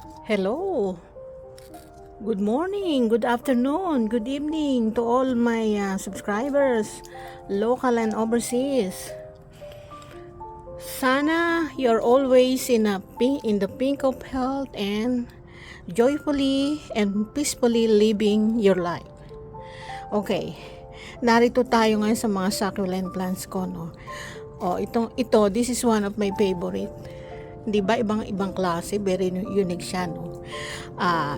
Hello. Good morning, good afternoon, good evening to all my subscribers, local and overseas. Sana you're always in the pink of health and joyfully and peacefully living your life. Okay. Narito tayo ngayon sa mga succulent plants ko, no. This is one of my favorite. 'Di ba ibang klase, very unique siya, no.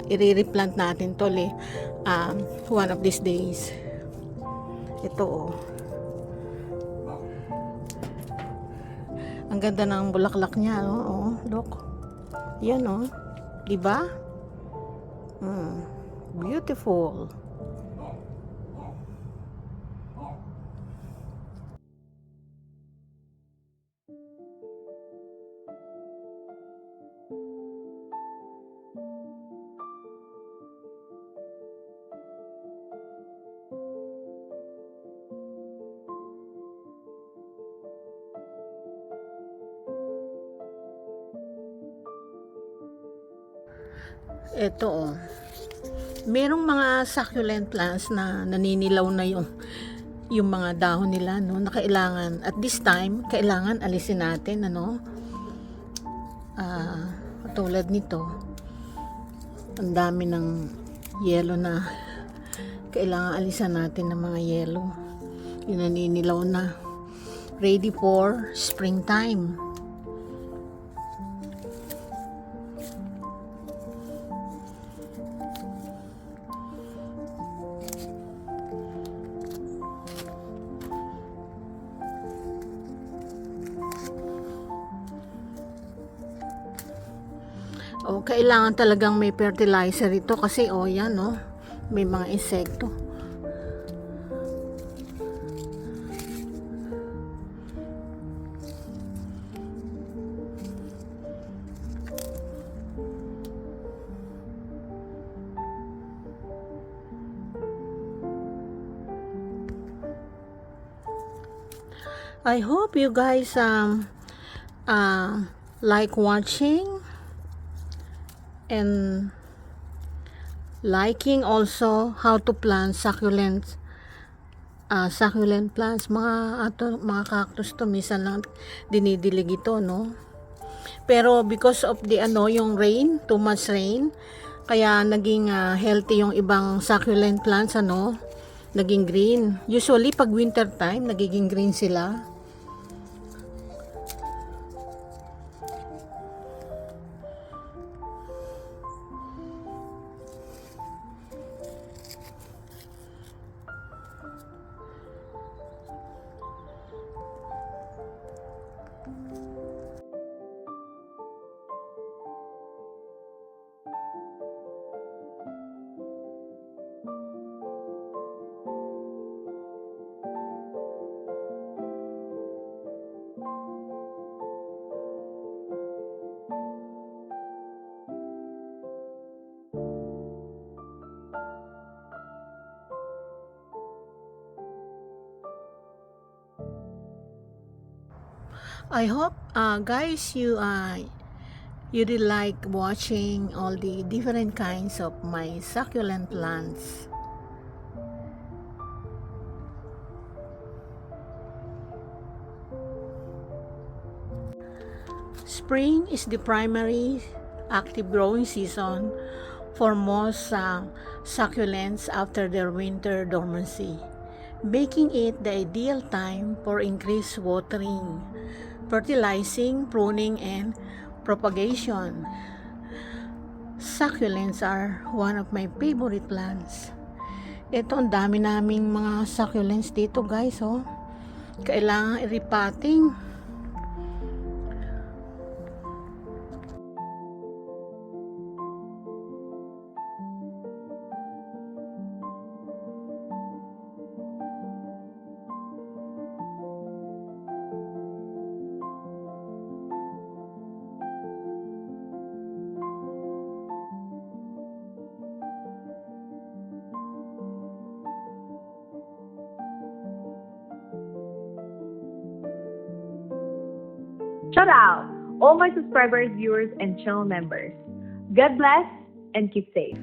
I-replant natin to one of these days. Ito, oh. Ang ganda ng bulaklak niya, no. Oh, look. Yan, oh. 'Di ba? Beautiful. Ito, oh. Merong mga succulent plants na naninilaw na yung mga dahon nila, no, na kailangan at this time kailangan alisin natin, ano. Tulad nito, ang dami ng yelo na kailangan alisan natin ng mga yelo, yung naninilaw na, ready for springtime. Kailangan talagang may fertilizer ito kasi yan, no, may mga insekto. I hope you guys like watching and liking also how to plant succulent plants, mga cactus to, minsan lang dinidilig ito, no, pero because of the yung rain, too much rain, kaya naging healthy yung ibang succulent plants, naging green. Usually pag winter time nagiging green sila. I hope guys you really like watching all the different kinds of my succulent plants. Spring is the primary active growing season for most succulents after their winter dormancy, making it the ideal time for increased watering, fertilizing, pruning, and propagation. Succulents are one of my favorite plants. Ito, ang dami naming mga succulents dito, guys, oh. Kailangan i-repotting. Shout out all my subscribers, viewers, and channel members. God bless and keep safe.